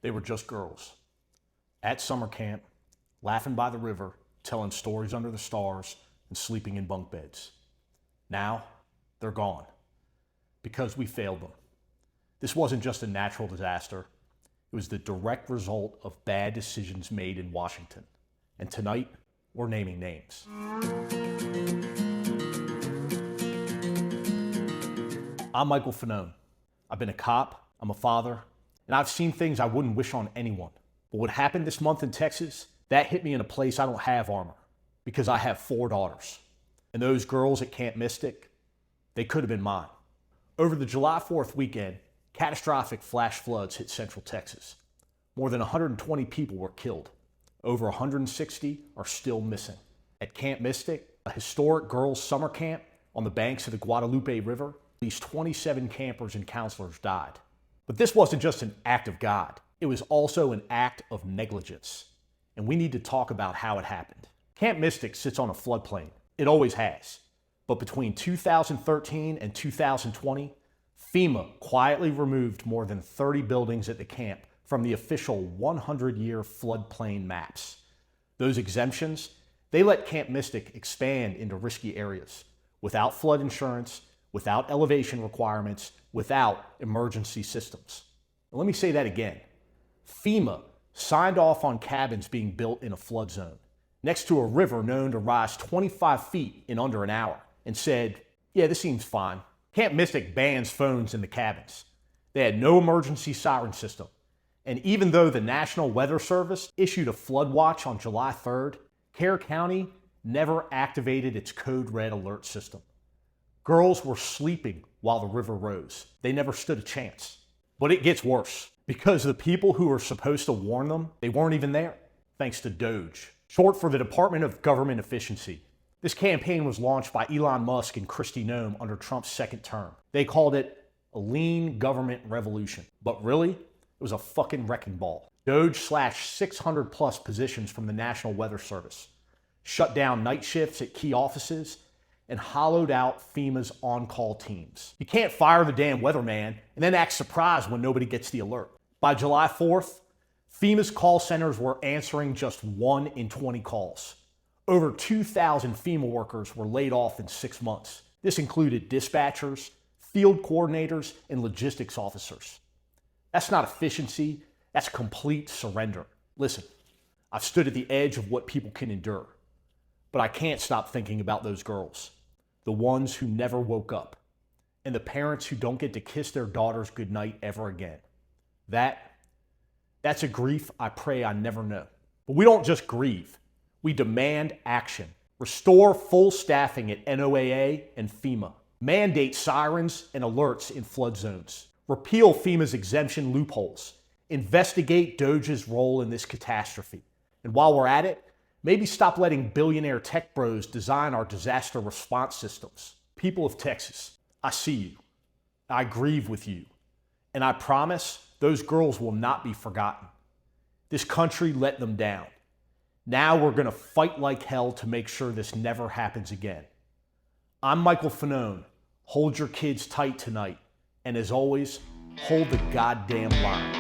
They were just girls at summer camp, laughing by the river, telling stories under the stars, and sleeping in bunk beds. Now, they're gone because we failed them. This wasn't just a natural disaster. It was the direct result of bad decisions made in Washington. And tonight, we're naming names. I'm Michael Fanone. I've been a cop, I'm a father, and I've seen things I wouldn't wish on anyone. But what happened this month in Texas, that hit me in a place I don't have armor, because I have 4 daughters. And those girls at Camp Mystic, they could have been mine. Over the July 4th weekend, catastrophic flash floods hit central Texas. More than 120 people were killed. Over 160 are still missing. At Camp Mystic, a historic girls' summer camp on the banks of the Guadalupe River, at least 27 campers and counselors died. But this wasn't just an act of God. It was also an act of negligence. And we need to talk about how it happened. Camp Mystic sits on a floodplain. It always has. But between 2013 and 2020, FEMA quietly removed more than 30 buildings at the camp from the official 100-year floodplain maps. Those exemptions, they let Camp Mystic expand into risky areas without flood insurance, without elevation requirements, without emergency systems. Now, let me say that again. FEMA signed off on cabins being built in a flood zone next to a river known to rise 25 feet in under an hour and said, yeah, this seems fine. Camp Mystic bans phones in the cabins. They had no emergency siren system. And even though the National Weather Service issued a flood watch on July 3rd, Kerr County never activated its code red alert system. Girls were sleeping while the river rose. They never stood a chance. But it gets worse because the people who were supposed to warn them, they weren't even there, thanks to DOGE, short for the Department of Government Efficiency. This campaign was launched by Elon Musk and Kristi Noem under Trump's second term. They called it a lean government revolution. But really, it was a fucking wrecking ball. DOGE slashed 600 plus positions from the National Weather Service, shut down night shifts at key offices, and hollowed out FEMA's on-call teams. You can't fire the damn weatherman and then act surprised when nobody gets the alert. By July 4th, FEMA's call centers were answering just 1 in 20 calls. Over 2,000 FEMA workers were laid off in 6 months. This included dispatchers, field coordinators, and logistics officers. That's not efficiency, that's complete surrender. Listen, I've stood at the edge of what people can endure, but I can't stop thinking about those girls, the ones who never woke up, and the parents who don't get to kiss their daughters goodnight ever again. That's a grief I pray I never know. But we don't just grieve. We demand action. Restore full staffing at NOAA and FEMA. Mandate sirens and alerts in flood zones. Repeal FEMA's exemption loopholes. Investigate DOGE's role in this catastrophe. And while we're at it, maybe stop letting billionaire tech bros design our disaster response systems. People of Texas, I see you. I grieve with you. And I promise those girls will not be forgotten. This country let them down. Now we're going to fight like hell to make sure this never happens again. I'm Michael Fanone. Hold your kids tight tonight. And as always, hold the goddamn line.